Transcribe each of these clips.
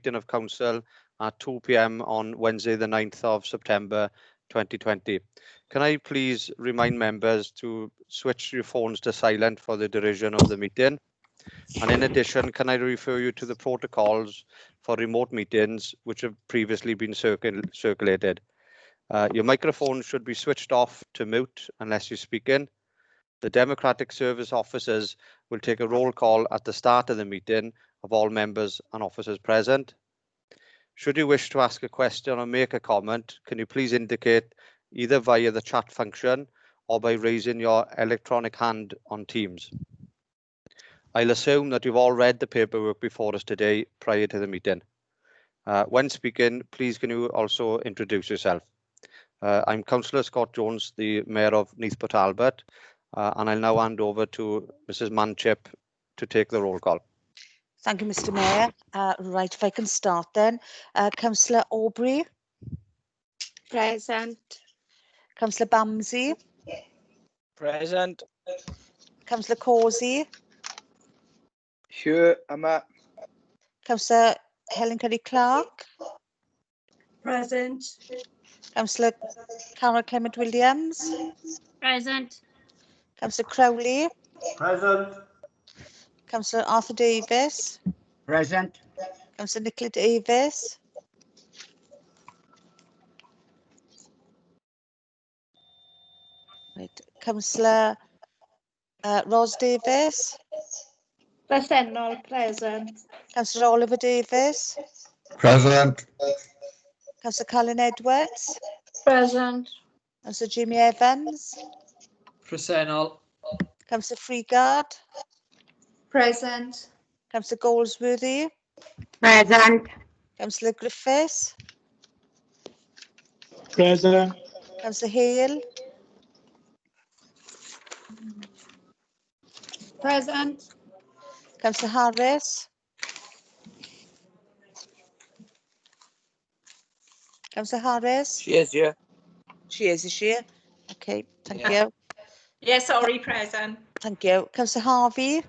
meeting of Council at 2 p.m. on Wednesday, the 9th of September 2020. Can I please remind members to switch your phones to silent for the duration of the meeting? And in addition, can I refer you to the protocols for remote meetings which have previously been circulated? Your microphone should be switched off to mute unless you're speaking. The Democratic Service officers will take a roll call at the start of the meeting of all members and officers present. Should you wish to ask a question or make a comment, can you please indicate either via the chat function or by raising your electronic hand on Teams. I'll assume that you've all read the paperwork before us today prior to the meeting. When speaking, please can you also introduce yourself. I'm Councillor Scott Jones, the Mayor of Neath Talbot, and I'll now hand over to Mrs. Manchip to take the roll call. Thank you, Mr. Mayor. Right, if I can start then. Councillor Aubrey. Present. Councillor Bamsey. Present. Councillor Causey. Here, Emma. Councillor Helen Curry-Clark. Present. Councillor Carol Clement-Williams. Present. Councillor Crowley. Present. Councillor Arthur Davis. Present. Councillor Nicola Davis. Right. Councillor Ros Davis. Presennol, present. Councillor Oliver Davis. Present. Councillor Colin Edwards. Present. Councillor Jimmy Evans. Presennol. Councillor Freegard. Present. Councillor Goldsworthy. Present. Councillor Griffiths. Present. Councillor Hale. Present. Councillor Harris. Councillor Harris. She is here. She is she? Okay, thank Yeah. you. Yes, sorry, present. Thank you. Councillor Harvey.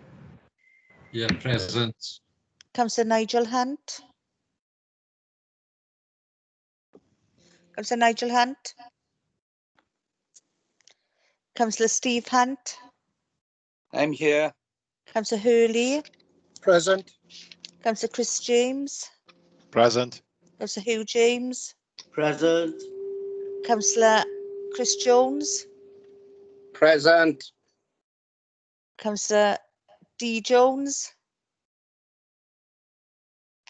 Yeah, present. Councillor Nigel Hunt. Councillor Nigel Hunt. Councillor Steve Hunt. I'm here. Councillor Hurley. Present. Councillor Chris James. Present. Councillor Hugh James. Present. Councillor Chris Jones. Present. Councillor D Jones.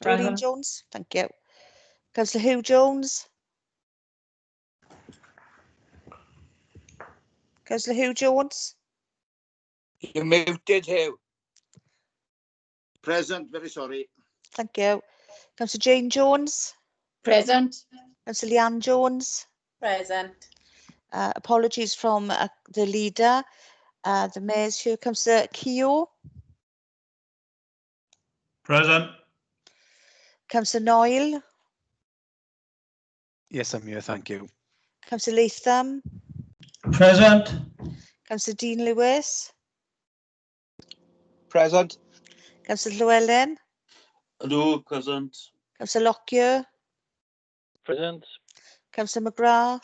Doreen Present. Jones. Thank you. Councillor Hugh Jones. Councillor Hugh Jones. You muted here. Present, very sorry. Thank you. Councillor Jane Jones. Present. Councillor Leanne Jones. Present. Apologies from the leader. The mayor's here. Councillor Keogh. Present. Councillor Noyle. Yes, I'm here, thank you. Councillor Latham. Present. Councillor Dean Lewis. Present. Councillor Llewellyn. Hello, present. Councillor Lockyer. Present. Councillor McGrath.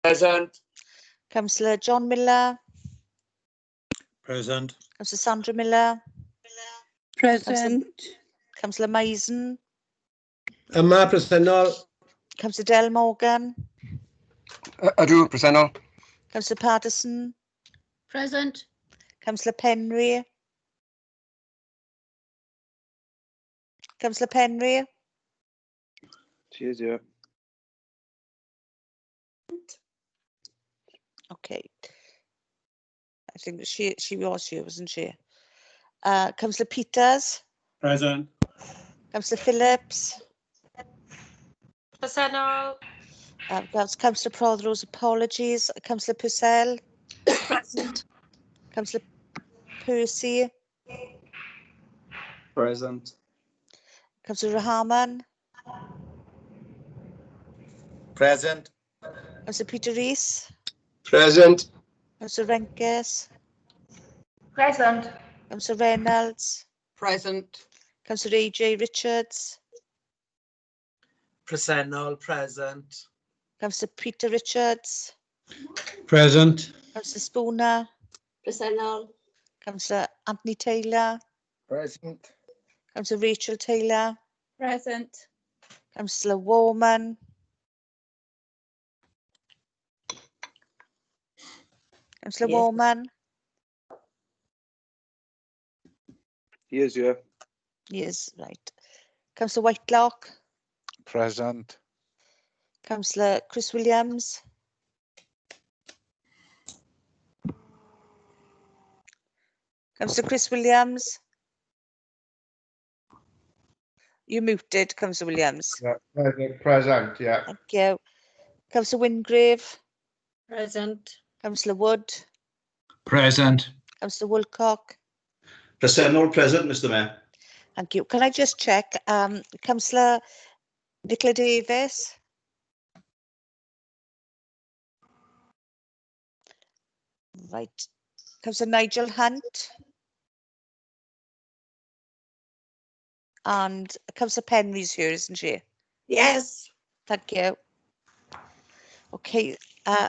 Present. Councillor John Miller. Present. Councillor Sandra Miller. Present. Councillor Mason. Emma, presennol. Councillor Del Morgan. I do, presennol. Councillor Patterson. Present. Councillor Penry. Councillor Penry. She is here. Okay. I think she was here, wasn't she? Councillor Peters. Present. Councillor Phillips. Presennol. That's Councillor Prothero's apologies. Councillor Purcell. Present. Councillor Percy. Present. Councillor Rahman. Present. Councillor Peter Rees. Present. Councillor Renkes. Present. Councillor Reynolds. Present. Councillor AJ Richards, Presennol, present. Councillor Peter Richards, Present. Councillor Spooner, Presennol. Councillor Anthony Taylor, Present. Councillor Rachel Taylor, Present. Councillor Warman, Councillor Yes. Warman, Yes, yeah. yes, right. Councillor Whitelock, Present. Councillor Chris Williams, Councillor Chris Williams. You muted, Councillor Williams. Yeah, present, yeah. Thank you. Councillor Wingrave, Present. Councillor Wood, Present. Councillor Woolcock. Presennol, present, Mr. Mayor. Thank you. Can I just check, Councillor Nicola Davis? Right. Councillor Nigel Hunt? And Councillor Penry's here, isn't she? Yes. Thank you. Okay,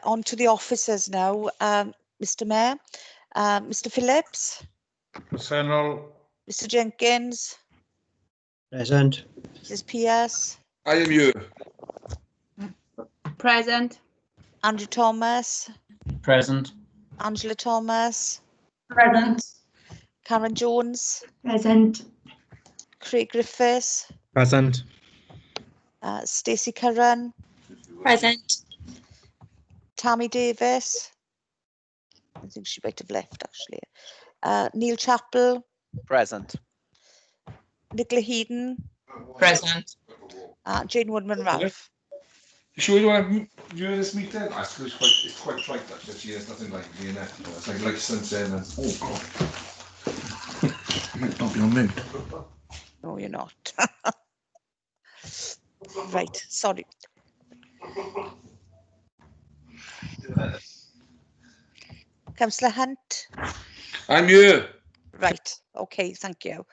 on to the officers now. Mr. Mayor, Mr. Phillips, Presennol. Mr. Jenkins, Present. Mrs. Pierce, I am you. Present. Andrew Thomas, Present. Angela Thomas, Present. Karen Jones, Present. Craig Griffiths, Present. Stacey Curran, Present. Tammy Davis. I think she might have left actually. Neil Chappell, Present. Nicola Heaton, Present. Jane Woodman Ralph. You sure you want to view this meeting? Actually, it's quite trite actually. There's nothing like being there. It's like license and oh god. Don't be on me. No, you're not. Right, sorry. Councillor Hunt. I'm you. Right, okay, thank you.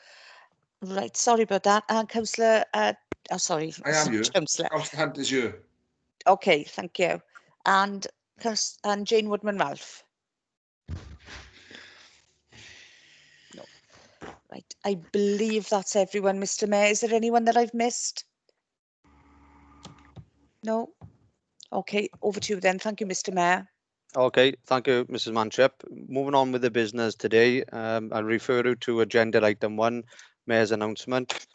Right, sorry about that. Councillor, oh, sorry. I am you. Councillor. Councillor Hunt is you. Okay, thank you. And Jane Woodman Ralph. No. Right, I believe that's everyone, Mr. Mayor. Is there anyone that I've missed? No? Okay, over to you then. Thank you, Mr. Mayor. Okay, thank you, Mrs. Manship. Moving on with the business today, I'll refer you to agenda item 1, Mayor's announcement.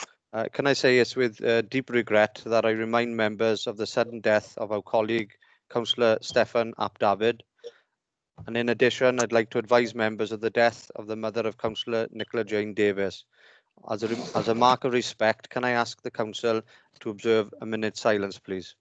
Can I say it's with deep regret that I remind members of the sudden death of our colleague, Councillor Steffan Dafydd. And in addition, I'd like to advise members of the death of the mother of Councillor Nicola Jane Davis. As a mark of respect, can I ask the Council to observe a minute's silence, please?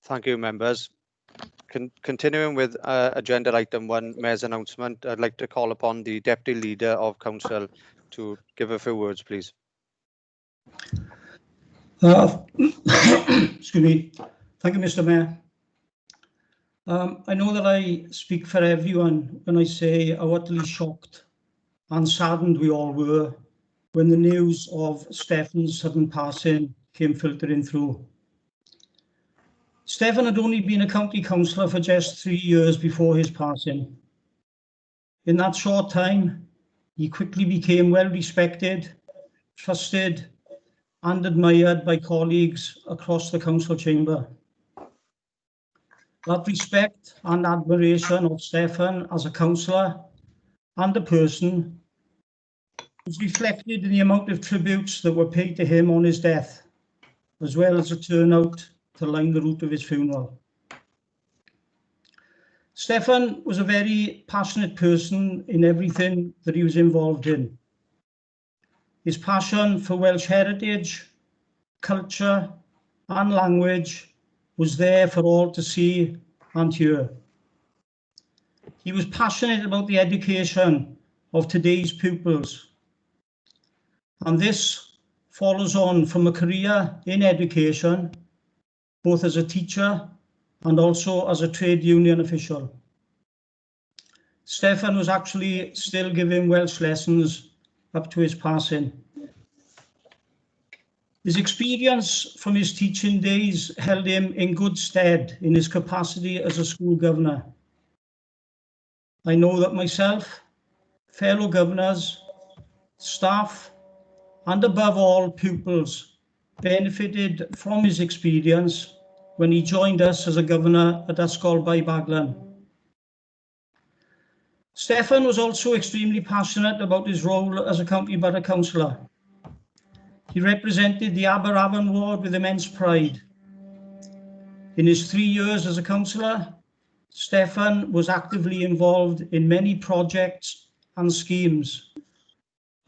Thank you, members. Continuing with agenda item 1, Mayor's announcement, I'd like to call upon the Deputy Leader of Council to give a few words, please. Excuse me. Thank you, Mr. Mayor. I know that I speak for everyone when I say how utterly shocked and saddened we all were when the news of Steffan's sudden passing came filtering through. Steffan had only been a county councillor for just 3 years before his passing. In that short time, he quickly became well respected, trusted, and admired by colleagues across the council chamber. That respect and admiration of Steffan as a councillor and a person was reflected in the amount of tributes that were paid to him on his death, as well as a turnout to line the route of his funeral. Steffan was a very passionate person in everything that he was involved in. His passion for Welsh heritage, culture, and language was there for all to see and hear. He was passionate about the education of today's pupils, and this follows on from a career in education, both as a teacher and also as a trade union official. Steffan was actually still giving Welsh lessons up to his passing. His experience from his teaching days held him in good stead in his capacity as a school governor. I know that myself, fellow governors, staff, and above all pupils benefited from his experience when he joined us as a governor at Ysgol Baglan. Steffan was also extremely passionate about his role as a county borough councillor. He represented the Aberavon ward with immense pride. In his 3 years as a councillor, Steffan was actively involved in many projects and schemes,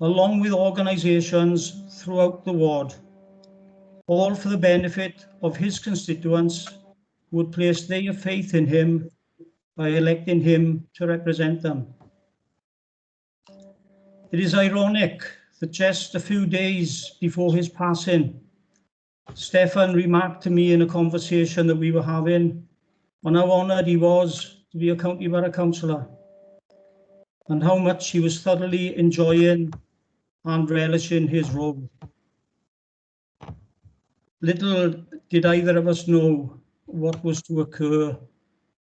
along with organisations throughout the ward, all for the benefit of his constituents who had placed their faith in him by electing him to represent them. It is ironic that just a few days before his passing, Steffan remarked to me in a conversation that we were having on how honoured he was to be a county borough councillor and how much he was thoroughly enjoying and relishing his role. Little did either of us know what was to occur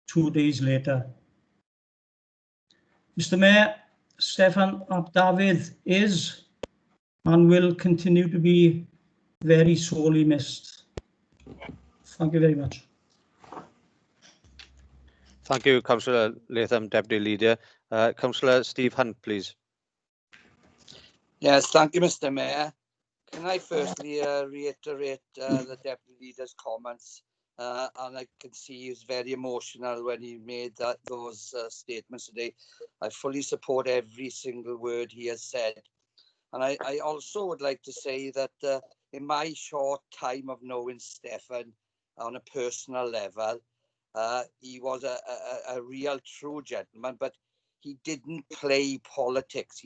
2 days later. Mr. Mayor, Steffan ap Dafydd is and will continue to be very sorely missed. Thank you very much. Thank you, Councillor Latham, Deputy Leader. Councillor Steve Hunt, please. Yes, thank you, Mr. Mayor. Can I firstly reiterate the Deputy Leader's comments? And I can see he was very emotional when he made those statements today. I fully support every single word he has said. And I also would like to say that in my short time of knowing Steffan on a personal level, he was a real true gentleman, but he didn't play politics.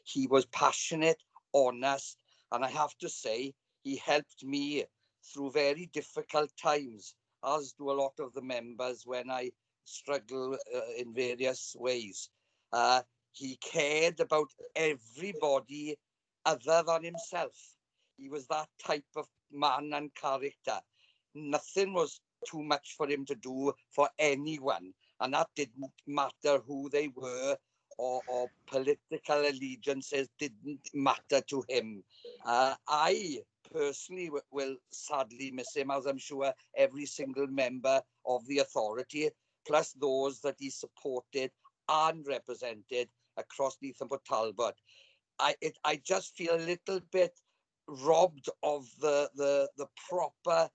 He was passionate, honest, and I have to say he helped me through very difficult times, as do a lot of the members when I struggle in various ways. He cared about everybody other than himself. He was that type of man and character. Nothing was too much for him to do for anyone, and that didn't matter who they were or political allegiances didn't matter to him. I personally will sadly miss him, as I'm sure every single member of the authority, plus those that he supported and represented across Neath and Talbot. I just feel a little bit robbed of the proper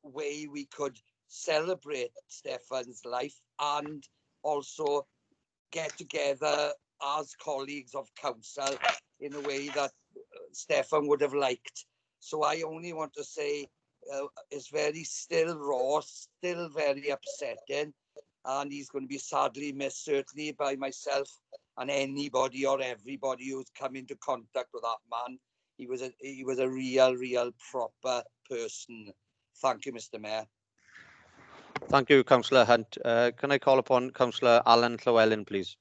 way we could celebrate Steffan's life and also get together as colleagues of council in a way that Steffan would have liked. So I only want to say it's very still raw, still very upsetting, and he's going to be sadly missed, certainly by myself and anybody or everybody who's come into contact with that man. He was a real proper person. Thank you, Mr. Mayor. Thank you, Councillor Hunt. Can I call upon Councillor Alan Llewellyn, please?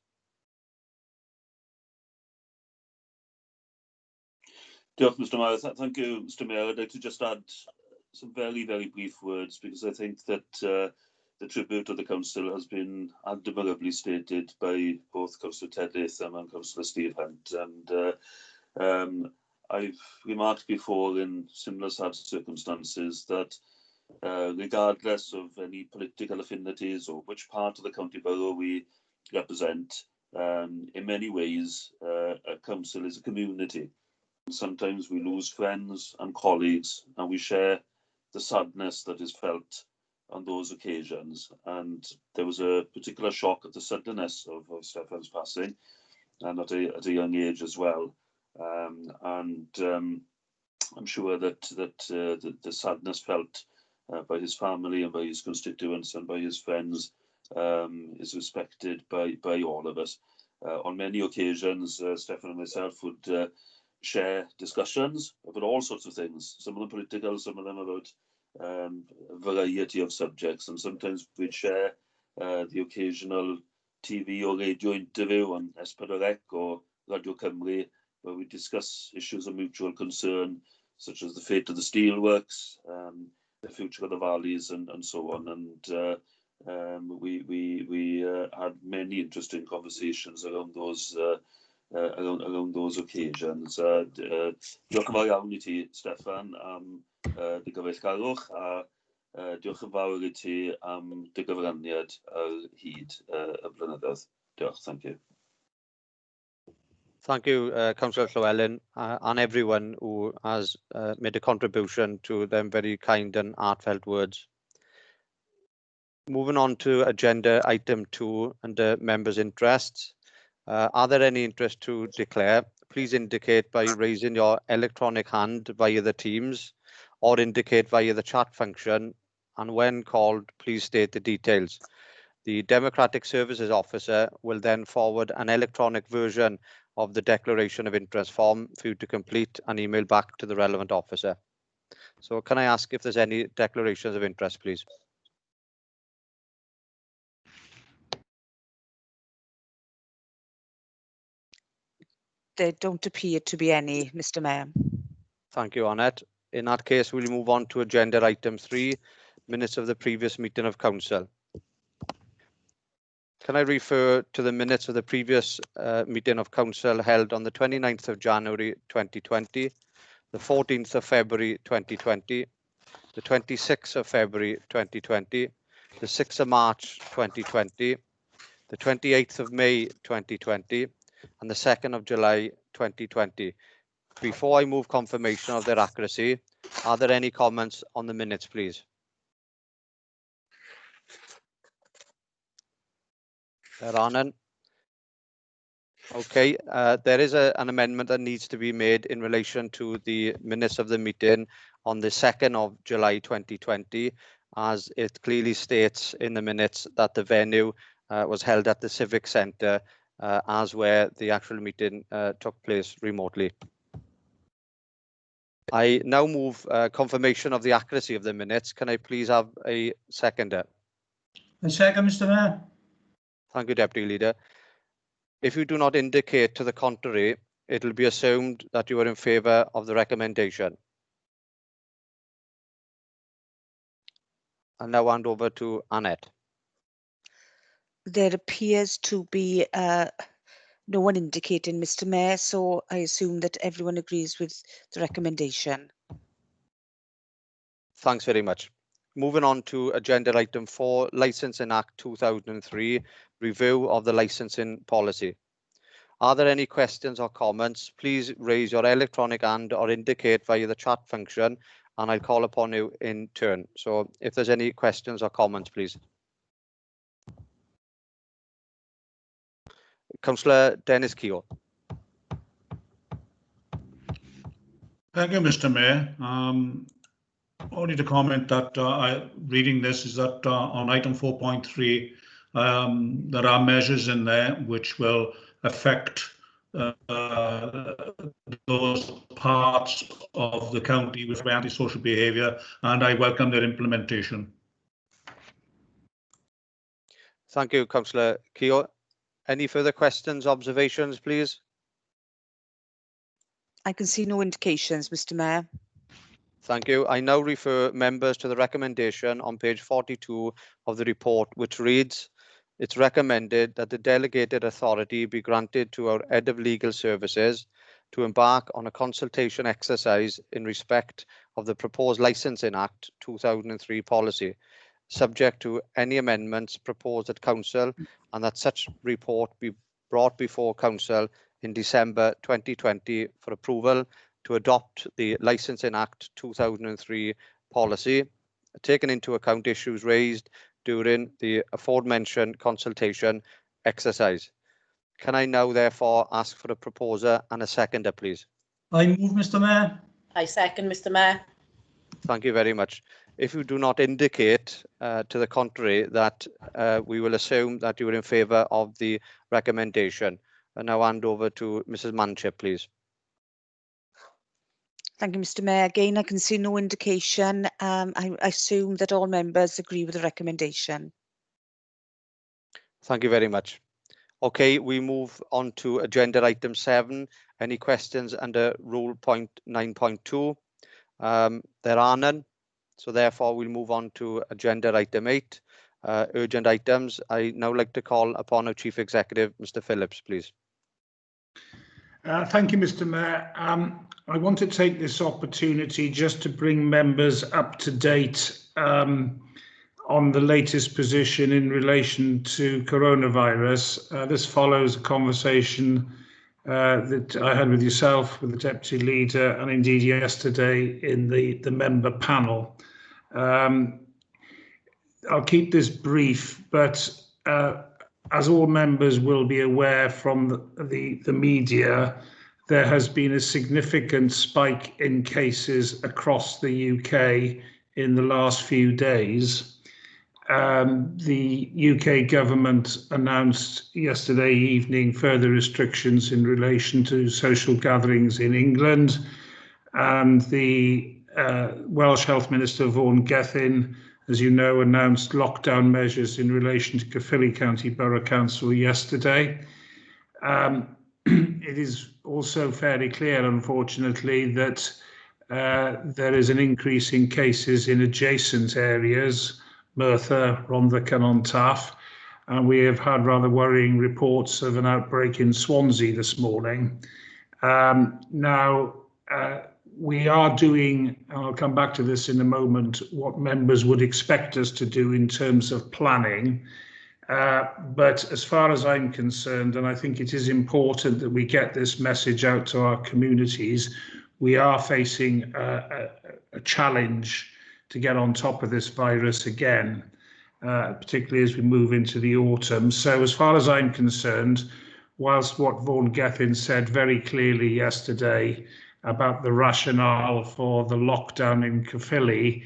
Diolch, Mr. Mayor. Thank you, Mr. Mayor. I'd like to just add some very brief words, because I think that the tribute of the council has been admirably stated by both Councillor Ted Latham and Councillor Steve Hunt, and I've remarked before in similar sad circumstances that regardless of any political affinities or which part of the county borough we represent, in many ways a council is a community. Sometimes we lose friends and colleagues, and we share the sadness that is felt on those occasions. And there was a particular shock at the suddenness of Steffan's passing, and at a young age as well. I'm sure that the sadness felt by his family and by his constituents and by his friends is respected by all of us. On many occasions, Steffan and myself would share discussions about all sorts of things, some of them political, some of them about a variety of subjects, and sometimes we'd share the occasional TV or radio interview on S4C or Radio Cymru, where we discuss issues of mutual concern, such as the fate of the steelworks, the future of the valleys, and so on. And we had many interesting conversations around those around those occasions. Diolch yn fawr iawn I ti, Steffan, am dy gyfeillgarwch, a diolch yn fawr I ti am dy gyfraniad ar hyd y blynyddoedd. Diolch, thank you. Thank you, Councillor Llewellyn, and everyone who has made a contribution to them very kind and heartfelt words. Moving on to agenda item 2 under members' interests. Are there any interest to declare? Please indicate by raising your electronic hand via the Teams or indicate via the chat function, and when called, please state the details. The Democratic Services Officer will then forward an electronic version of the declaration of interest form for you to complete and email back to the relevant officer. So can I ask if there's any declarations of interest, please? There don't appear to be any, Mr. Mayor. Thank you, Annette. In that case, we'll move on to agenda item 3, minutes of the previous meeting of council. Can I refer to the minutes of the previous meeting of council held on the 29th of January 2020, the 14th of February 2020, the 26th of February 2020, the 6th of March 2020, the 28th of May 2020, and the 2nd of July 2020. Before I move confirmation of their accuracy, are there any comments on the minutes, please? There are none. Okay, there is an amendment that needs to be made in relation to the minutes of the meeting on the 2nd of July 2020, as it clearly states in the minutes that the venue was held at the Civic Centre, as where the actual meeting took place remotely. I now move confirmation of the accuracy of the minutes. Can I please have a seconder? A second, Mr. Mayor. Thank you, Deputy Leader. If you do not indicate to the contrary, it will be assumed that you are in favour of the recommendation. I'll now hand over to Annette. There appears to be no one indicating, Mr. Mayor, so I assume that everyone agrees with the recommendation. Thanks very much. Moving on to agenda item 4, Licensing Act 2003, review of the licensing policy. Are there any questions or comments? Please raise your electronic hand or indicate via the chat function, and I'll call upon you in turn. So if there's any questions or comments, please. Councillor Dennis Keogh. Thank you, Mr. Mayor. Only to comment that reading this is that on item 4.3, there are measures in there which will affect those parts of the county with antisocial behaviour, and I welcome their implementation. Thank you, Councillor Keogh. Any further questions, observations, please? I can see no indications, Mr. Mayor. Thank you. I now refer members to the recommendation on page 42 of the report, which reads, it's recommended that the delegated authority be granted to our Head of Legal Services to embark on a consultation exercise in respect of the proposed Licensing Act 2003 policy, subject to any amendments proposed at Council, and that such report be brought before Council in December 2020 for approval to adopt the Licensing Act 2003 policy, taking into account issues raised during the aforementioned consultation exercise. Can I now therefore ask for a proposer and a seconder, please? I move, Mr. Mayor. I second, Mr. Mayor. Thank you very much. If you do not indicate to the contrary, that we will assume that you are in favour of the recommendation. And now hand over to Mrs. Manship, please. Thank you, Mr. Mayor. Again, I can see no indication. I assume that all members agree with the recommendation. Thank you very much. Okay, we move on to agenda item 7. Any questions under rule point 9.2? There are none. So therefore, we'll move on to agenda item 8, urgent items. I now like to call upon our Chief Executive, Mr. Phillips, please. Thank you, Mr. Mayor. I want to take this opportunity just to bring members up to date on the latest position in relation to coronavirus. This follows a conversation that I had with yourself, with the Deputy Leader, and indeed yesterday in the member panel. I'll keep this brief, but as all members will be aware from the media, there has been a significant spike in cases across the UK in the last few days. The UK government announced yesterday evening further restrictions in relation to social gatherings in England, and the Welsh Health Minister Vaughan Gethin, as you know, announced lockdown measures in relation to Caerphilly County Borough Council yesterday. It is also fairly clear, unfortunately, that there is an increase in cases in adjacent areas, Merthyr, Rhondda and Taff, and we have had rather worrying reports of an outbreak in Swansea this morning. We are doing, and I'll come back to this in a moment, what members would expect us to do in terms of planning. But as far as I'm concerned, and I think it is important that we get this message out to our communities, we are facing a challenge to get on top of this virus again, particularly as we move into the autumn. So as far as I'm concerned, whilst what Vaughan Gethin said very clearly yesterday about the rationale for the lockdown in Caerphilly,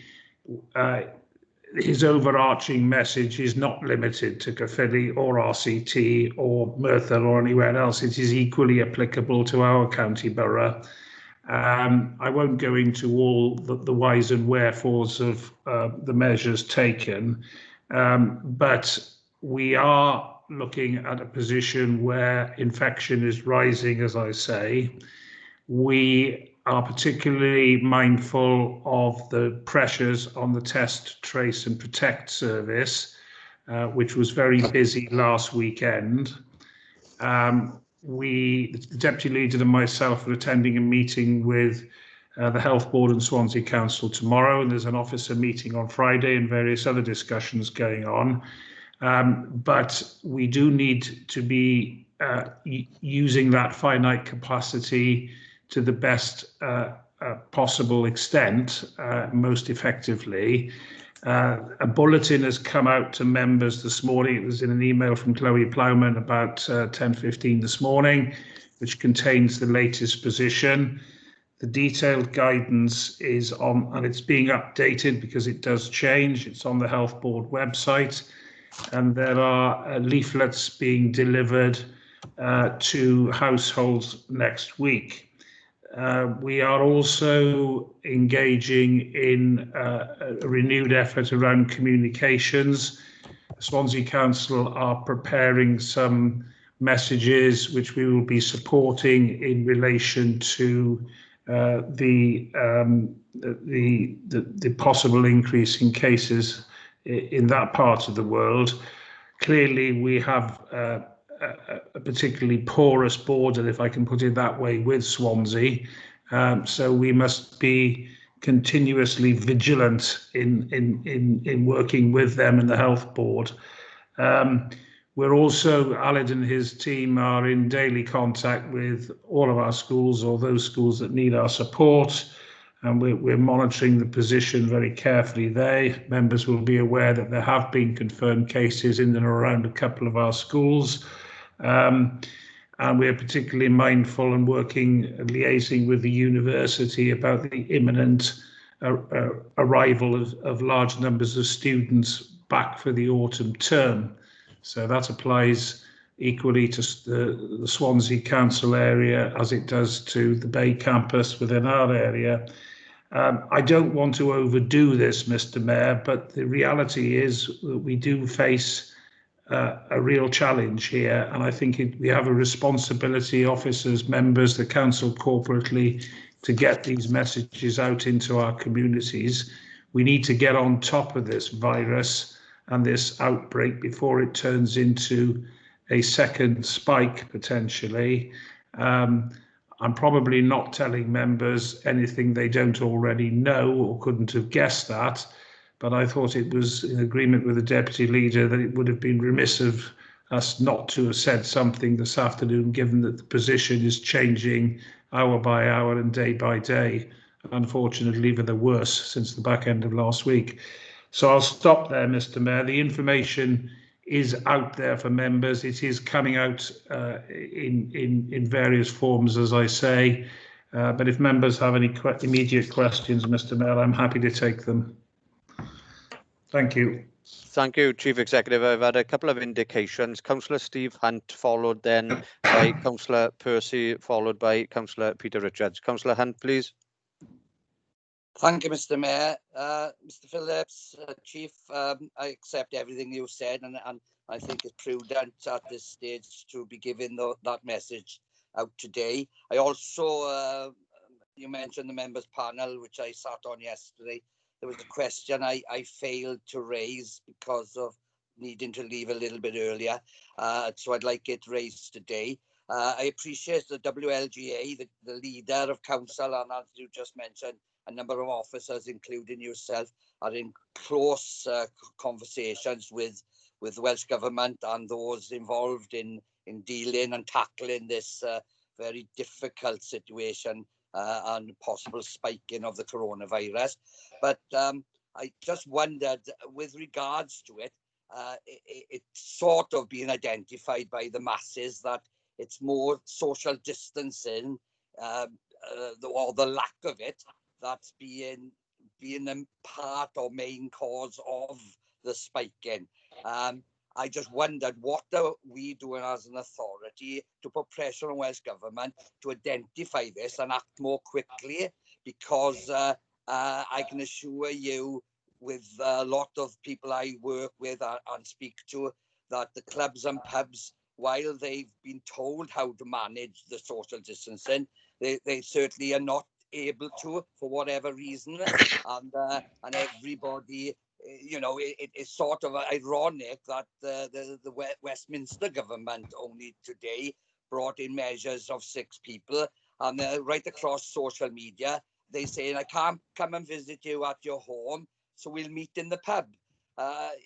his overarching message is not limited to Caerphilly or RCT or Merthyr or anywhere else. It is equally applicable to our county borough. I won't go into all the whys and wherefores of the measures taken, but we are looking at a position where infection is rising, as I say. We are particularly mindful of the pressures on the Test, Trace and Protect service, which was very busy last weekend. The Deputy Leader and myself are attending a meeting with the Health Board and Swansea Council tomorrow, and there's an officer meeting on Friday and various other discussions going on. But we do need to be using that finite capacity to the best possible extent, most effectively. A bulletin has come out to members this morning. It was in an email from Chloe Plowman about 10:15 this morning, which contains the latest position. The detailed guidance is on, and it's being updated because it does change. It's on the Health Board website, and there are leaflets being delivered to households next week. We are also engaging in a renewed effort around communications. Swansea Council are preparing some messages which we will be supporting in relation to the possible increase in cases in that part of the world. Clearly, we have a particularly porous border, if I can put it that way, with Swansea. So we must be continuously vigilant in working with them and the health board. We're also, Aled and his team are in daily contact with all of our schools, or those schools that need our support, and we're monitoring the position very carefully there. Members will be aware that there have been confirmed cases in and around a couple of our schools. And we're particularly mindful and liaising with the university about the imminent arrival of large numbers of students back for the autumn term. So that applies equally to the Swansea Council area as it does to the Bay campus within our area. I don't want to overdo this, Mr. Mayor, but the reality is that we do face a real challenge here, and I think we have a responsibility, officers, members, the council corporately, to get these messages out into our communities. We need to get on top of this virus and this outbreak before it turns into a second spike, potentially. I'm probably not telling members anything they don't already know or couldn't have guessed that, but I thought it was in agreement with the Deputy Leader that it would have been remiss of us not to have said something this afternoon, given that the position is changing hour by hour and day by day, unfortunately for the worse since the back end of last week. So I'll stop there, Mr. Mayor. The information is out there for members. It is coming out in various forms, as I say. But if members have any immediate questions, Mr. Mayor, I'm happy to take them. Thank you. Thank you, Chief Executive. I've had a couple of indications. Councillor Steve Hunt, followed then by Councillor Percy, followed by Councillor Peter Richards. Councillor Hunt, please. Thank you, Mr. Mayor. Mr. Phillips, Chief, I accept everything you said, and I think it's prudent at this stage to be giving that message out today. I also, you mentioned the members panel, which I sat on yesterday. There was a question I failed to raise because of needing to leave a little bit earlier, so I'd like it raised today. I appreciate the WLGA, the leader of council, and as you just mentioned, a number of officers, including yourself, are in close conversations with the Welsh Government and those involved in dealing and tackling this very difficult situation and possible spiking of the coronavirus. But I just wondered, with regards to it, it's sort of being identified by the masses that it's more social distancing or the lack of it that's being a part or main cause of the spiking. I just wondered, what are we doing as an authority to put pressure on Welsh Government to identify this and act more quickly? Because I can assure you, with a lot of people I work with and speak to, that the clubs and pubs, while they've been told how to manage the social distancing, they certainly are not able to, for whatever reason, and everybody, you know, it's sort of ironic that the Westminster government only today brought in measures of 6 people, and right across social media they saying, I can't come and visit you at your home, so we'll meet in the pub.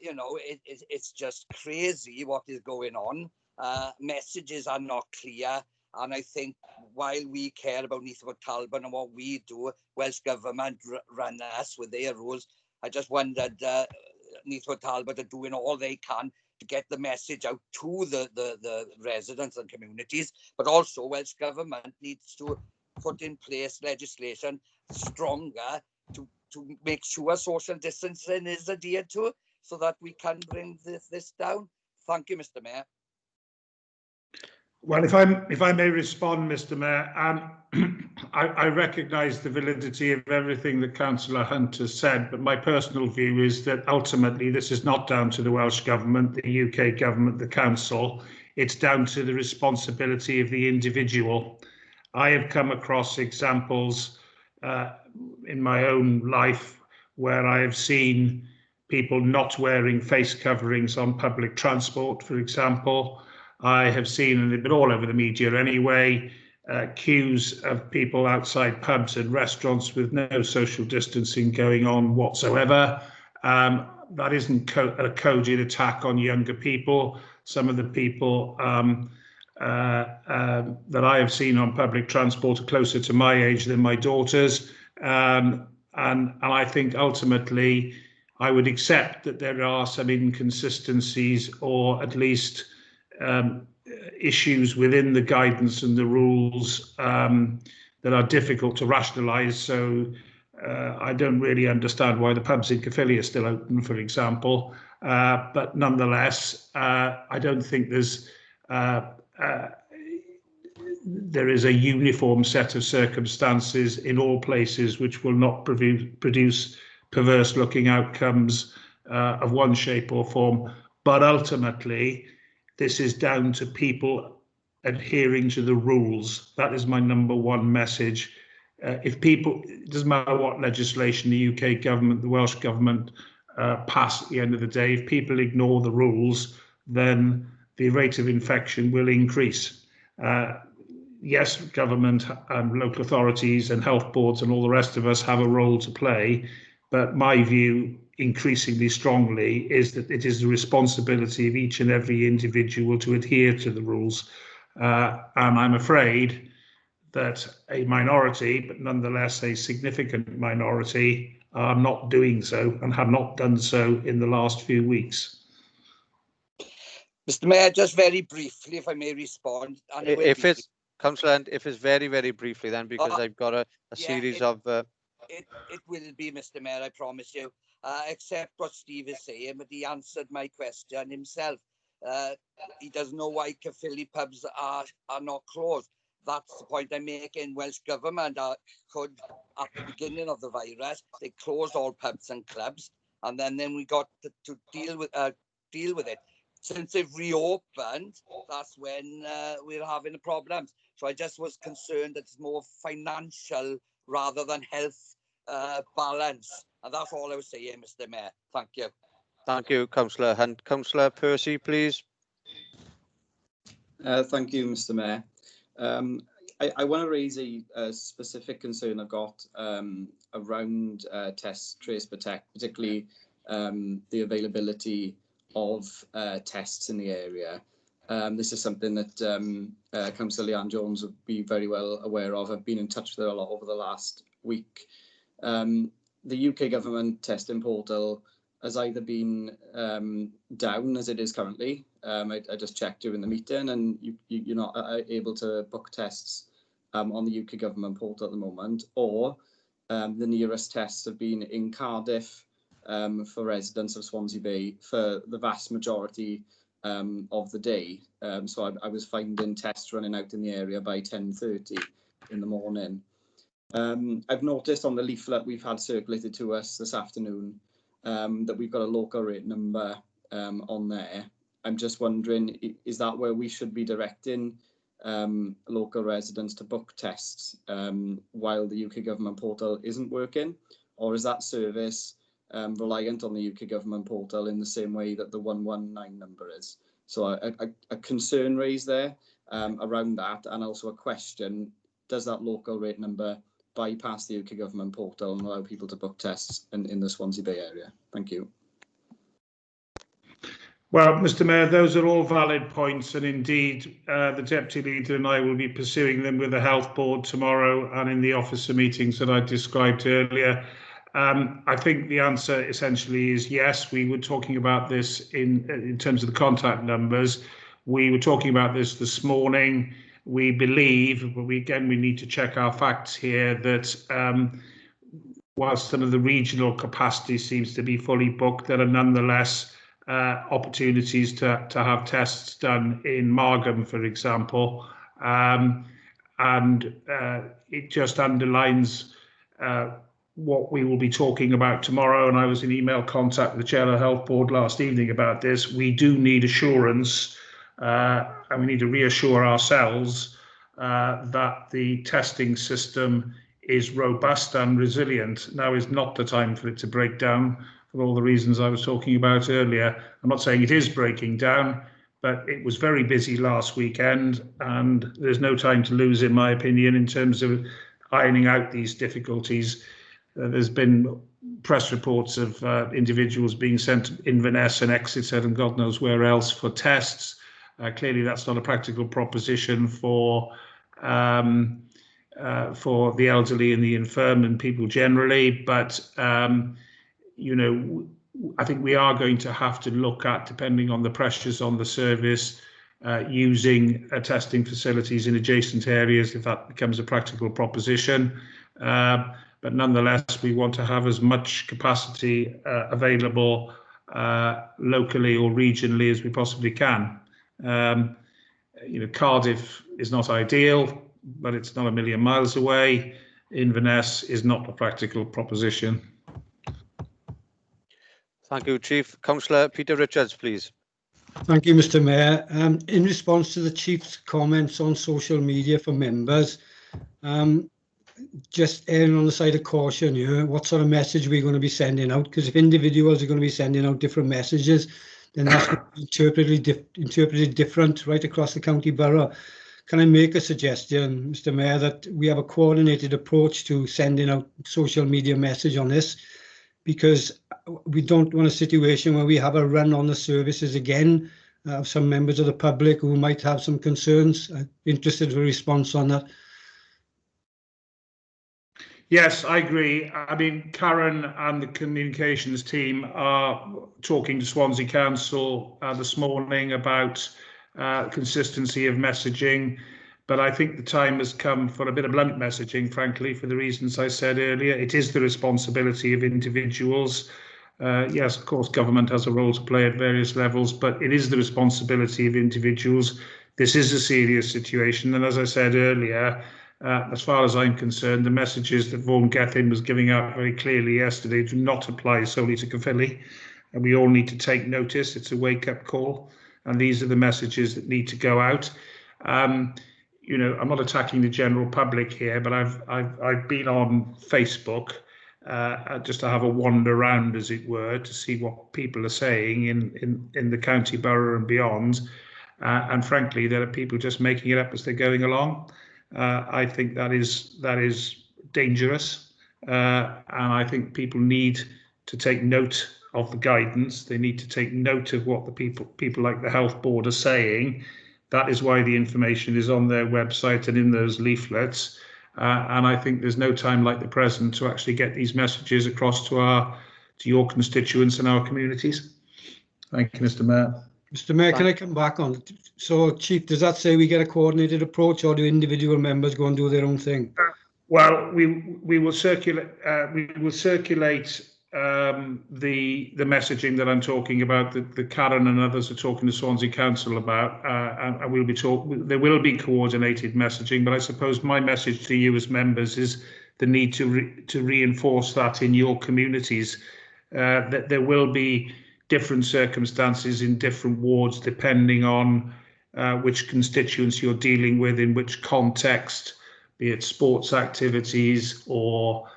You know, it's just crazy what is going on. Messages are not clear. And I think while we care about Neath and Talbot and what we do, Welsh Government run us with their rules. I just wondered, Neath and Talbot are doing all they can to get the message out to the residents and communities, but also Welsh Government needs to put in place legislation stronger to make sure social distancing is adhered to, so that we can bring this down. Thank you, Mr. Mayor. Well, if I may respond, Mr. Mayor, I recognise the validity of everything that Councillor Hunt has said, but my personal view is that ultimately this is not down to the Welsh Government, the UK Government, the Council. It's down to the responsibility of the individual. I have come across examples in my own life where I have seen people not wearing face coverings on public transport, for example. I have seen, and they've been all over the media anyway, queues of people outside pubs and restaurants with no social distancing going on whatsoever. That isn't a coded attack on younger people. Some of the people that I have seen on public transport are closer to my age than my daughters. And I think ultimately I would accept that there are some inconsistencies or at least issues within the guidance and the rules that are difficult to rationalise. So I don't really understand why the pubs in Caerphilly are still open, for example. But nonetheless, I don't think there is a uniform set of circumstances in all places which will not produce perverse-looking outcomes of one shape or form. But ultimately, this is down to people adhering to the rules. That is my number one message. If people, it doesn't matter what legislation the UK government, the Welsh government pass at the end of the day, if people ignore the rules, then the rate of infection will increase. Yes, government and local authorities and health boards and all the rest of us have a role to play, but my view increasingly strongly is that it is the responsibility of each and every individual to adhere to the rules. And I'm afraid that a minority, but nonetheless a significant minority, are not doing so and have not done so in the last few weeks. Mr. Mayor, just very briefly, if I may respond. And if it's, Councillor, if it's very, very briefly then, because I've got a series of... It will be, Mr. Mayor, I promise you. Except what Steve is saying, but he answered my question himself. He doesn't know why Caerphilly pubs are not closed. That's the point I'm making. Welsh Government could, at the beginning of the virus, they closed all pubs and clubs, and then we got to deal with it. Since they've reopened, that's when we're having the problems. So I just was concerned that it's more financial rather than health balance. And that's all I was saying, Mr. Mayor. Thank you. Thank you, Councillor Hunt. Councillor Percy, please. Thank you, Mr. Mayor. I want to raise a specific concern I've got around test, trace, protect, particularly the availability of tests in the area. This is something that Councillor Leanne Jones would be very well aware of. I've been in touch with her a lot over the last week. The UK government testing portal has either been down as it is currently. I just checked during the meeting, and you're not able to book tests on the UK government portal at the moment, or the nearest tests have been in Cardiff for residents of Swansea Bay for the vast majority of the day. So I was finding tests running out in the area by 10:30 in the morning. I've noticed on the leaflet we've had circulated to us this afternoon that we've got a local rate number on there. I'm just wondering, is that where we should be directing local residents to book tests while the UK government portal isn't working? Or is that service reliant on the UK government portal in the same way that the 119 number is? So a concern raised there around that, and also a question: does that local rate number bypass the UK government portal and allow people to book tests in the Swansea Bay area? Thank you. Well, Mr. Mayor, those are all valid points, and indeed the Deputy Leader and I will be pursuing them with the Health Board tomorrow and in the officer meetings that I described earlier. I think the answer essentially is yes. We were talking about this in terms of the contact numbers. We were talking about this morning. We believe, but we need to check our facts here, that whilst some of the regional capacity seems to be fully booked, there are nonetheless opportunities to have tests done in Margam, for example. And it just underlines what we will be talking about tomorrow. And I was in email contact with the Chair of the Health Board last evening about this. We do need assurance, and we need to reassure ourselves that the testing system is robust and resilient. Now is not the time for it to break down for all the reasons I was talking about earlier. I'm not saying it is breaking down, but it was very busy last weekend, and there's no time to lose, in my opinion, in terms of ironing out these difficulties. There's been press reports of individuals being sent to Inverness and Exeter and God knows where else for tests. Clearly, that's not a practical proposition for the elderly and the infirm and people generally. But you know, I think we are going to have to look at, depending on the pressures on the service, using testing facilities in adjacent areas if that becomes a practical proposition. But nonetheless, we want to have as much capacity available locally or regionally as we possibly can. You know, Cardiff is not ideal, but it's not a million miles away. Inverness is not a practical proposition. Thank you, Chief. Councillor Peter Richards, please. Thank you, Mr. Mayor. In response to the Chief's comments on social media for members, just erring on the side of caution here, what sort of message we're going to be sending out? Because if individuals are going to be sending out different messages, then that's going to be interpreted different right across the county borough. Can I make a suggestion, Mr. Mayor, that we have a coordinated approach to sending out social media message on this? Because we don't want a situation where we have a run on the services again of some members of the public who might have some concerns. I'm interested in a response on that. Yes, I agree. I mean, Karen and the communications team are talking to Swansea Council this morning about consistency of messaging. But I think the time has come for a bit of blunt messaging, frankly, for the reasons I said earlier. It is the responsibility of individuals. Yes, of course, government has a role to play at various levels, but it is the responsibility of individuals. This is a serious situation. And as I said earlier, as far as I'm concerned, the messages that Vaughan Gethin was giving out very clearly yesterday do not apply solely to Caerphilly. And we all need to take notice. It's a wake-up call. And these are the messages that need to go out. You know, I'm not attacking the general public here, but I've been on Facebook just to have a wander around, as it were, to see what people are saying in the county borough and beyond. And frankly, there are people just making it up as they're going along. I think that is dangerous, and I think people need to take note of the guidance. They need to take note of what the people like the Health Board are saying. That is why the information is on their website and in those leaflets. And I think there's no time like the present to actually get these messages across to your constituents and our communities. Thank you, Mr. Mayor. Mr. Mayor, can I come back on? So, Chief, does that say we get a coordinated approach, or do individual members go and do their own thing? Well, we will circulate. The messaging that I'm talking about, that Karen and others are talking to Swansea Council about, and we'll be there will be coordinated messaging. But I suppose my message to you as members is the need to reinforce that in your communities, that there will be different circumstances in different wards depending on which constituents you're dealing with, in which context, be it sports activities or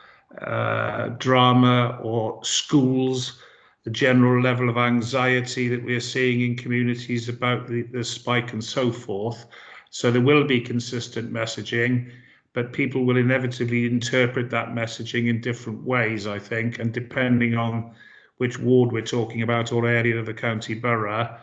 drama or schools, the general level of anxiety that we're seeing in communities about the spike and so forth. So there will be consistent messaging, but people will inevitably interpret that messaging in different ways, I think, and depending on which ward we're talking about or area of the county borough,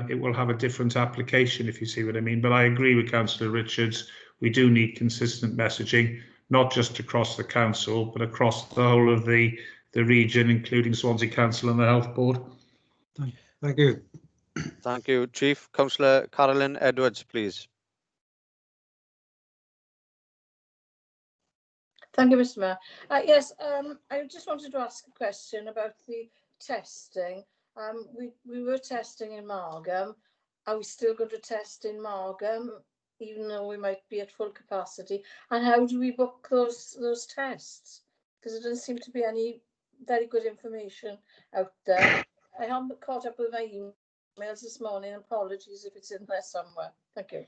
it will have a different application, if you see what I mean. But I agree with Councillor Richards, we do need consistent messaging, not just across the council, but across the whole of the region, including Swansea Council and the Health Board. Thank you. Thank you, Chief. Councillor Carolyn Edwards, please. Thank you, Mr. Mayor. Yes, I just wanted to ask a question about the testing. We were testing in Margam. Are we still going to test in Margam, even though we might be at full capacity? And how do we book those tests? Because there doesn't seem to be any very good information out there. I haven't caught up with my emails this morning. Apologies if it's in there somewhere. Thank you.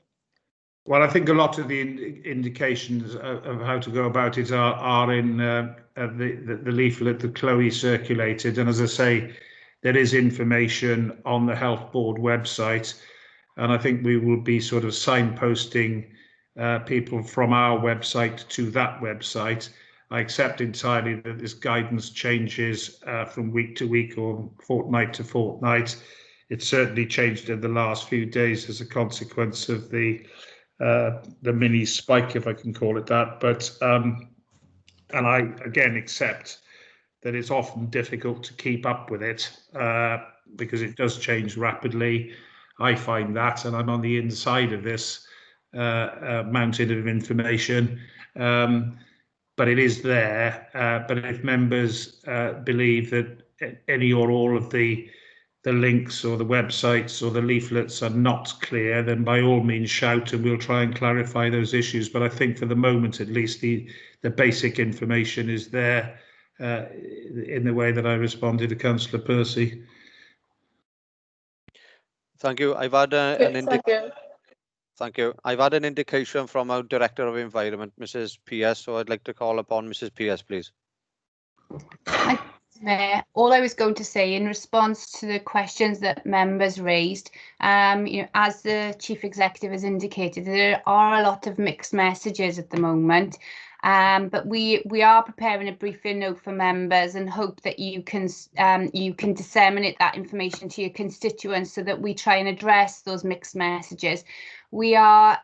Well, I think a lot of the indications of how to go about it are in the leaflet that Chloe circulated. And as I say, there is information on the Health Board website. And I think we will be sort of signposting people from our website to that website. I accept entirely that this guidance changes from week to week or fortnight to fortnight. It's certainly changed in the last few days as a consequence of the mini spike, if I can call it that. But and I again accept that it's often difficult to keep up with it because it does change rapidly. I find that, and I'm on the inside of this mountain of information. But it is there. But if members believe that any or all of the links or the websites or the leaflets are not clear, then by all means shout and we'll try and clarify those issues. But I think for the moment, at least, the basic information is there in the way that I responded to Councillor Percy. Thank you. I've had Thank you. I've had an indication from our Director of Environment, Mrs. Pierce, so I'd like to call upon Mrs. Pierce, please. Mayor, all I was going to say in response to the questions that members raised, as the Chief Executive has indicated, there are a lot of mixed messages at the moment. But we are preparing a briefing note for members and hope that you can disseminate that information to your constituents so that we try and address those mixed messages. We are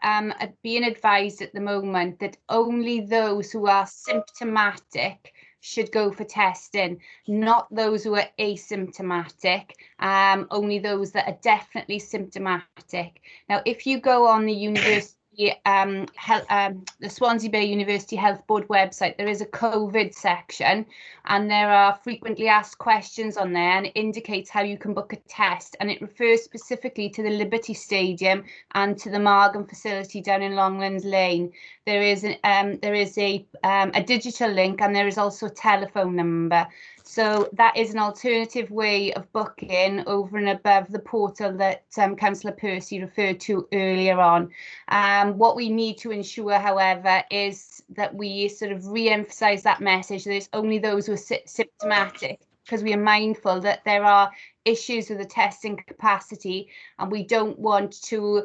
being advised at the moment that only those who are symptomatic should go for testing, not those who are asymptomatic, only those that are definitely symptomatic. Now, if you go on the university, the Swansea Bay University Health Board website, there is a COVID section and there are frequently asked questions on there, and it indicates how you can book a test, and it refers specifically to the Liberty Stadium and to the Margam facility down in Longlands Lane. There is a digital link, and there is also a telephone number. So that is an alternative way of booking over and above the portal that Councillor Percy referred to earlier on. What we need to ensure, however, is that we sort of re-emphasise that message that it's only those who are symptomatic, because we are mindful that there are issues with the testing capacity, and we don't want to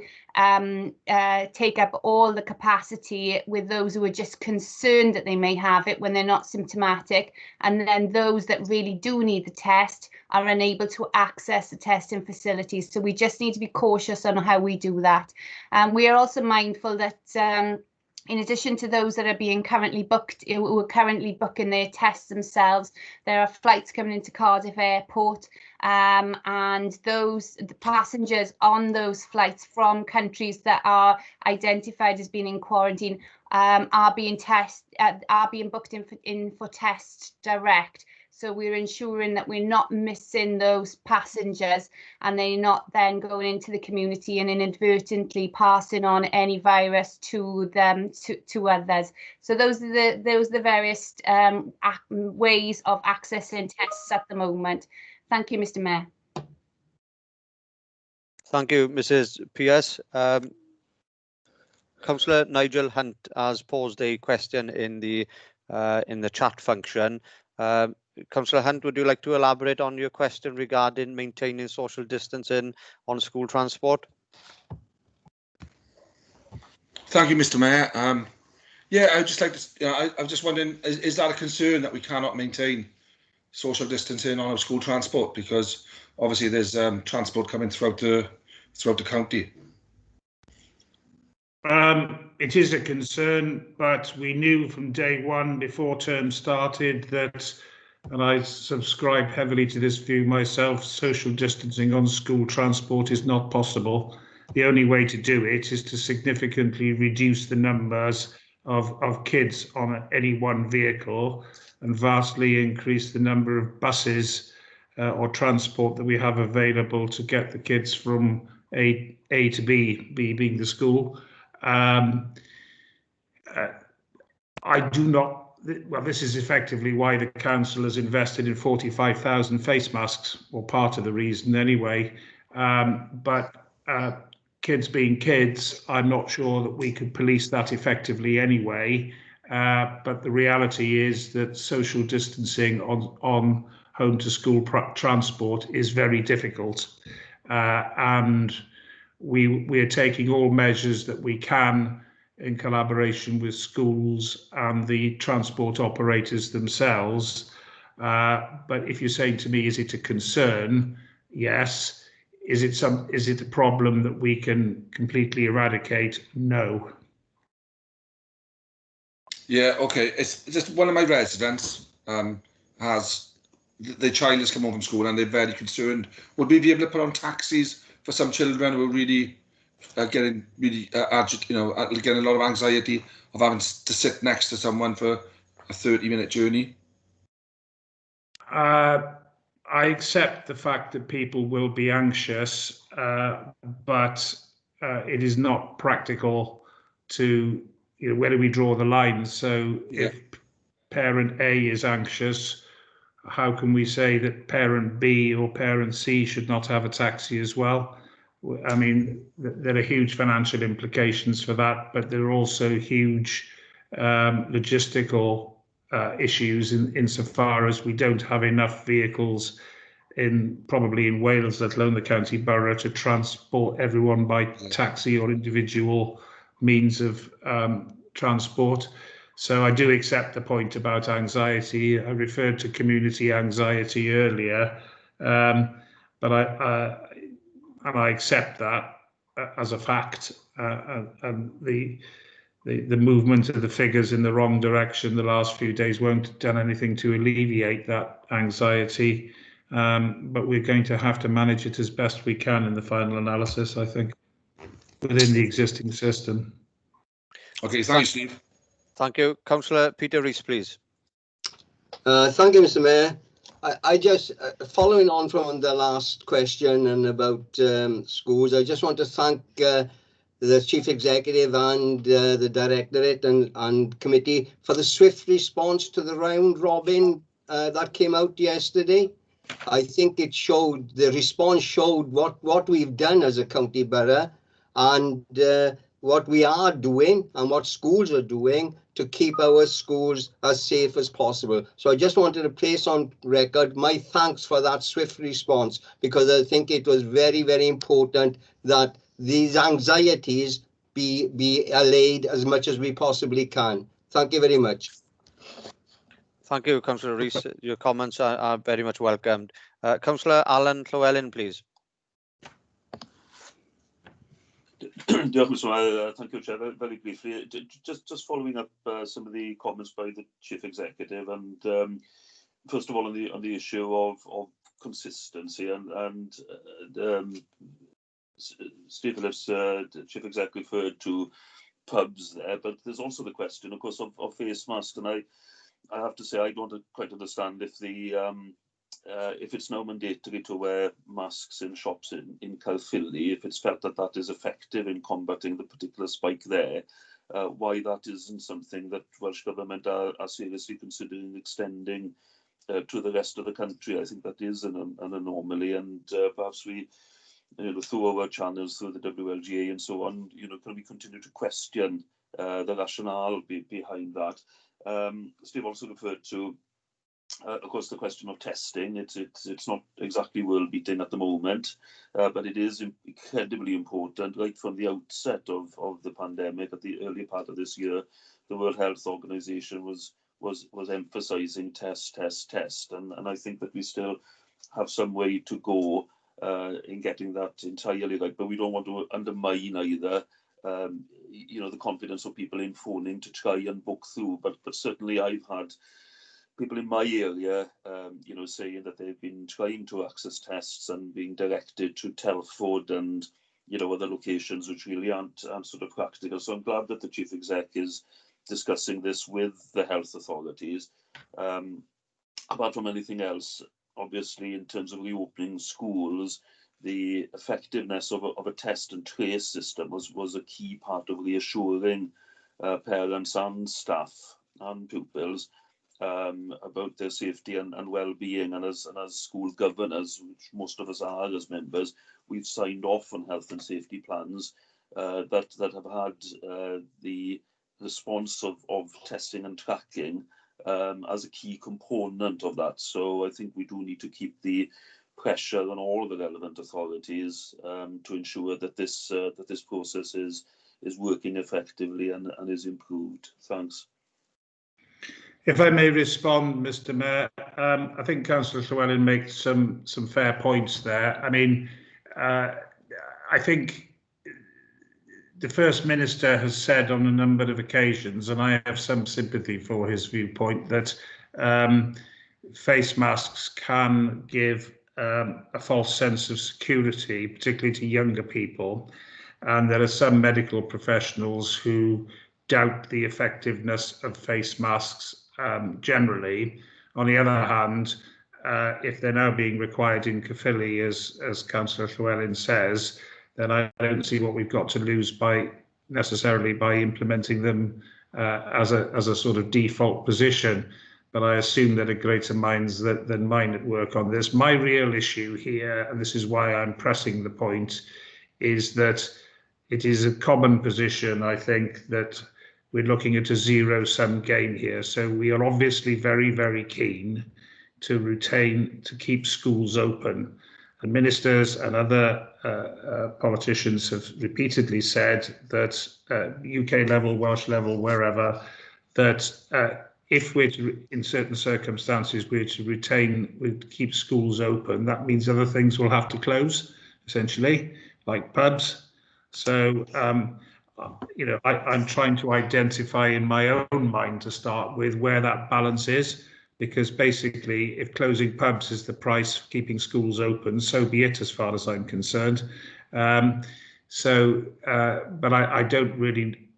take up all the capacity with those who are just concerned that they may have it when they're not symptomatic, and then those that really do need the test are unable to access the testing facilities. So we just need to be cautious on how we do that. We are also mindful that in addition to those that are being currently booked, who are currently booking their tests themselves, there are flights coming into Cardiff Airport, and the passengers on those flights from countries that are identified as being in quarantine are being booked in for test direct. So we're ensuring that we're not missing those passengers and they're not then going into the community and inadvertently passing on any virus to them, to others. So those are the various ways of accessing tests at the moment. Thank you, Mr. Mayor. Thank you, Mrs. Pierce. Councillor Nigel Hunt has posed a question in the chat function. Councillor Hunt, would you like to elaborate on your question regarding maintaining social distancing on school transport? Thank you, Mr. Mayor. Yeah, I'd just like to. I'm just wondering, is that a concern that we cannot maintain social distancing on our school transport, because obviously there's transport coming throughout the county? It is a concern, but we knew from day one before term started that, and I subscribe heavily to this view myself, social distancing on school transport is not possible. The only way to do it is to significantly reduce the numbers of kids on any one vehicle and vastly increase the number of buses or transport that we have available to get the kids from A to B, B being the school. I do not, well, this is effectively why the council has invested in 45,000 face masks, or part of the reason anyway. But kids being kids, I'm not sure that we could police that effectively anyway. But the reality is that social distancing on home to school transport is very difficult. And we are taking all measures that we can in collaboration with schools and the transport operators themselves. But if you're saying to me, is it a concern? Yes. Is it a problem that we can completely eradicate? No. Yeah, okay. It's just one of my residents has the child has come home from school and they're very concerned. Would we be able to put on taxis for some children who are really getting really getting a lot of anxiety of having to sit next to someone for a 30-minute journey? I accept the fact that people will be anxious, but it is not practical to, where do we draw the line? So if parent A is anxious, how can we say that parent B or parent C should not have a taxi as well? I mean, there are huge financial implications for that, but there are also huge logistical issues insofar as we don't have enough vehicles probably in Wales, let alone the county borough, to transport everyone by taxi or individual means of transport. So I do accept the point about anxiety. I referred to community anxiety earlier, but I accept that as a fact, and the movement of the figures in the wrong direction the last few days won't have done anything to alleviate that anxiety. But we're going to have to manage it as best we can in the final analysis, I think, within the existing system. Okay, thank you, Steve. Thank you. Councillor Peter Rees, please. Thank you, Mr. Mayor. I just, following on from the last question and about schools, I just want to thank the Chief Executive and the Directorate and Committee for the swift response to the round robin that came out yesterday. I think it showed, the response showed what we've done as a county borough and what we are doing and what schools are doing to keep our schools as safe as possible. So I just wanted to place on record my thanks for that swift response, because I think it was very, very important that these anxieties be allayed as much as we possibly can. Thank you very much. Thank you, Councillor Rees. Your comments are very much welcomed. Councillor Alan Llewellyn, please. Thank you, Chair. Very briefly, just following up some of the comments by the Chief Executive, and first of all on the issue of consistency, and Steve Phillips, Chief Executive, referred to pubs there, but there's also the question, of course, of face masks, and I have to say I don't quite understand if it's now mandatory to wear masks in shops in Cllr, if it's felt that that is effective in combating the particular spike there, why that isn't something that Welsh Government are seriously considering extending to the rest of the country. I think that is an anomaly, and perhaps we, through our channels, through the WLGA and so on, can we continue to question the rationale behind that? Steve also referred to, of course, the question of testing. It's not exactly world beating at the moment, but it is incredibly important. Right from the outset of the pandemic, at the early part of this year, the World Health Organization was emphasising test, and I think that we still have some way to go in getting that entirely right. But we don't want to undermine either, the confidence of people in phoning to try and book through. But certainly I've had people in my area, saying that they've been trying to access tests and being directed to Talbot and, other locations which really aren't sort of practical. So I'm glad that the Chief Exec is discussing this with the health authorities. Apart from anything else, obviously, in terms of reopening schools, the effectiveness of a test and trace system was a key part of reassuring parents and staff and pupils about their safety and well-being. And as school governors, which most of us are as members, we've signed off on health and safety plans that have had the response of testing and tracking as a key component of that. So I think we do need to keep the pressure on all of the relevant authorities to ensure that this process is working effectively and is improved. Thanks. If I may respond, Mr. Mayor, I think Councillor Llewellyn makes some fair points there. I mean, I think the First Minister has said on a number of occasions, and I have some sympathy for his viewpoint, that face masks can give a false sense of security, particularly to younger people. And there are some medical professionals who doubt the effectiveness of face masks generally. On the other hand, if they're now being required in Caerphilly, as Councillor Llewellyn says, then I don't see what we've got to lose necessarily by implementing them as a sort of default position. But I assume there are greater minds than mine at work on this. My real issue here, and this is why I'm pressing the point, is that it is a common position, I think, that we're looking at a zero-sum game here. So we are obviously very, very keen to keep schools open. And ministers and other politicians have repeatedly said that UK level, Welsh level, wherever, that if we're to, in certain circumstances, we're to keep schools open, that means other things will have to close, essentially, like pubs. So, you know, I'm trying to identify in my own mind to start with where that balance is, because basically if closing pubs is the price for keeping schools open, so be it as far as I'm concerned. But I don't really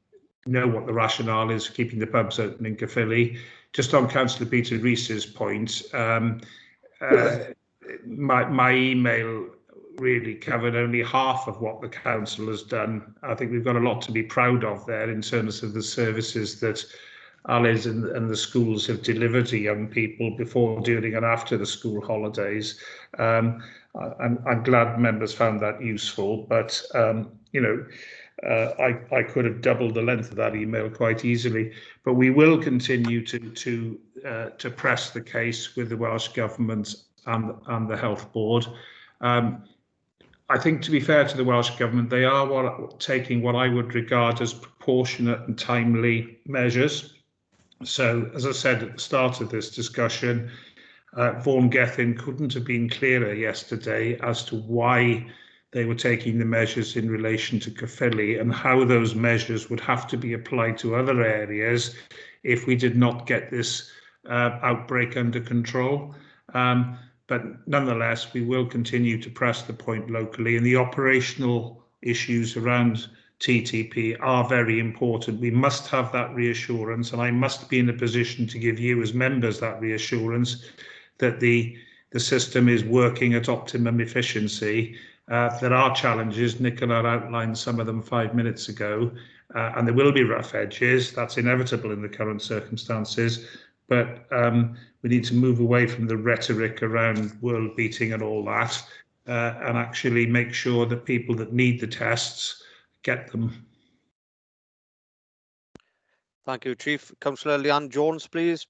know what the rationale is for keeping the pubs open in Caerphilly. Just on Councillor Peter Rees's point, my email really covered only half of what the council has done. I think we've got a lot to be proud of there in terms of the services that Alice and the schools have delivered to young people before, during and after the school holidays. I'm glad members found that useful, but you know, I could have doubled the length of that email quite easily. But we will continue to press the case with the Welsh Government and the Health Board. I think, to be fair to the Welsh Government, they are taking what I would regard as proportionate and timely measures. So, as I said at the start of this discussion, Vaughan Gethin couldn't have been clearer yesterday as to why they were taking the measures in relation to Caerphilly and how those measures would have to be applied to other areas if we did not get this outbreak under control. But nonetheless, we will continue to press the point locally, and the operational issues around TTP are very important. We must have that reassurance, and I must be in a position to give you as members that reassurance that the system is working at optimum efficiency. There are challenges. Nicola outlined some of them 5 minutes ago, and there will be rough edges. That's inevitable in the current circumstances. But we need to move away from the rhetoric around world beating and all that, and actually make sure that people that need the tests get them. Thank you, Chief. Councillor Leanne Jones, please.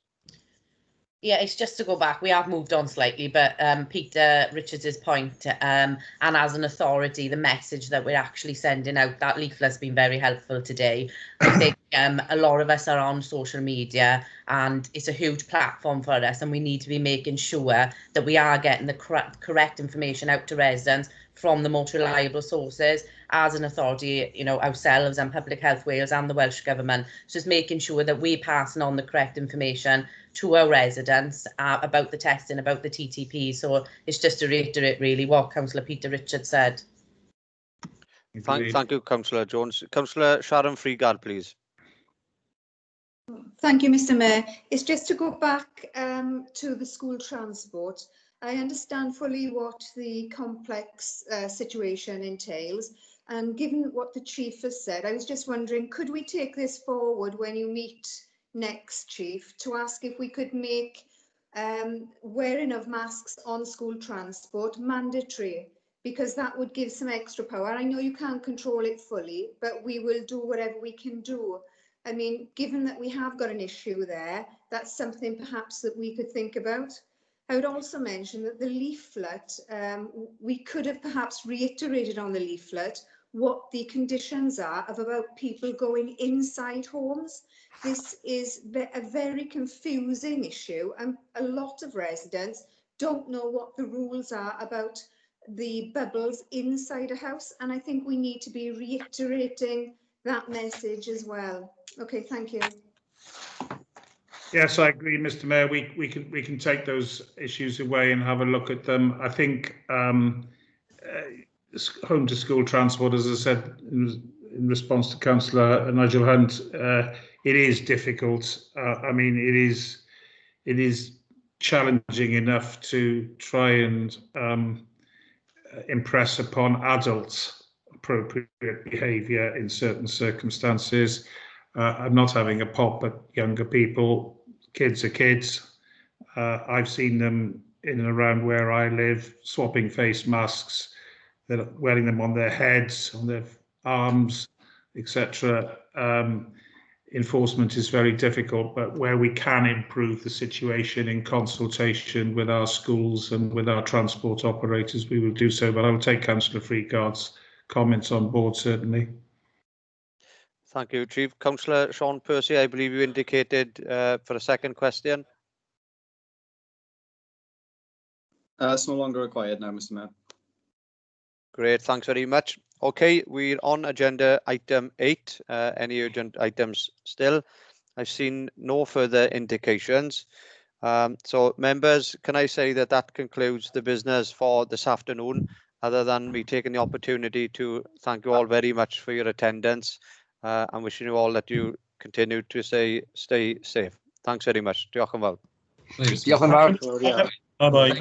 Yeah, it's just to go back. We have moved on slightly, but Peter Richards' point, and as an authority, the message that we're actually sending out, that leaflet's been very helpful today. I think a lot of us are on social media, and it's a huge platform for us, and we need to be making sure that we are getting the correct information out to residents from the most reliable sources. As an authority, you know, ourselves and Public Health Wales and the Welsh Government, just making sure that we're passing on the correct information to our residents about the testing, about the TTP. So it's just to reiterate really what Councillor Peter Richards said. Thank you, Councillor Jones. Councillor Sharon Freegard, please. Thank you, Mr. Mayor. It's just to go back to the school transport. I understand fully what the complex situation entails, and given what the Chief has said, I was just wondering, could we take this forward when you meet next, Chief, to ask if we could make wearing of masks on school transport mandatory? because that would give some extra power. I know you can't control it fully, but we will do whatever we can do. I mean, given that we have got an issue there, that's something perhaps that we could think about. I would also mention that the leaflet, we could have perhaps reiterated on the leaflet what the conditions are about people going inside homes. This is a very confusing issue, and a lot of residents don't know what the rules are about the bubbles inside a house, and I think we need to be reiterating that message as well. Okay, thank you. Yes, I agree, Mr. Mayor. We can take those issues away and have a look at them. I think home to school transport, as I said in response to Councillor Nigel Hunt, it is difficult. I mean, it is challenging enough to try and impress upon adults appropriate behaviour in certain circumstances. I'm not having a pop at younger people. Kids are kids. I've seen them in and around where I live, swapping face masks, they're wearing them on their heads, on their arms, etc. Enforcement is very difficult, but where we can improve the situation in consultation with our schools and with our transport operators, we will do so. But I will take Councillor Freeguard's comments on board, certainly. Thank you, Chief. Councillor Sean Percy, I believe you indicated for a second question. It's no longer required now, Mr. Mayor. Great, thanks very much. Okay, we're on agenda item 8. Any urgent items still? I've seen no further indications. So members, can I say that that concludes the business for this afternoon, other than me taking the opportunity to thank you all very much for your attendance and wishing you all that you continue to stay safe. Thanks very much. Diolch yn fawr. Diolch yn fawr. Bye-bye.